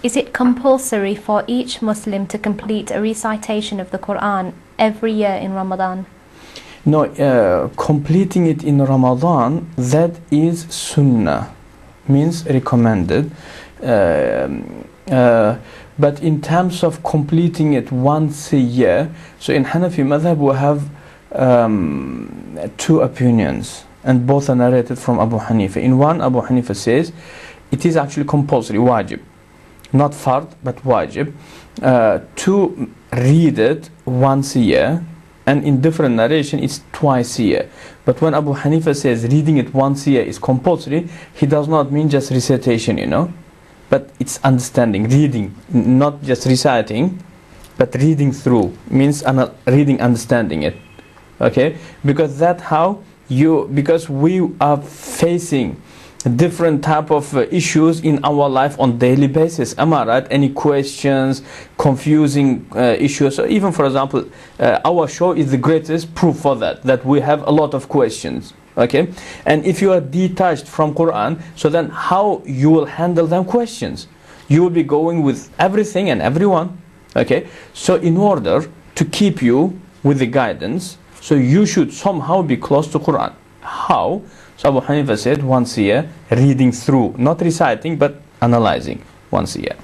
Is it compulsory for each Muslim to complete a recitation of the Quran every year in Ramadan? No, completing it in Ramadan, that is sunnah, means recommended. But in terms of completing it once a year, so in Hanafi madhab we have two opinions, and both are narrated from Abu Hanifa. In one, Abu Hanifa says it is actually compulsory, wajib, not fard but wajib, to read it once a year, and in different narration it's twice a year. But when Abu Hanifa says reading it once a year is compulsory, he does not mean just recitation, but it's understanding, reading, not just reciting, but reading through, means reading, understanding it. Okay, because because we are facing different type of issues in our life on daily basis. Am I right? Any questions, confusing issues? So even for example, our show is the greatest proof for that we have a lot of questions. Okay, and if you are detached from Quran, so then how you will handle them questions? You will be going with everything and everyone. Okay, so in order to keep you with the guidance, so you should somehow be close to Quran. How? So Abu Hanifa said once a year, reading through, not reciting but analyzing once a year.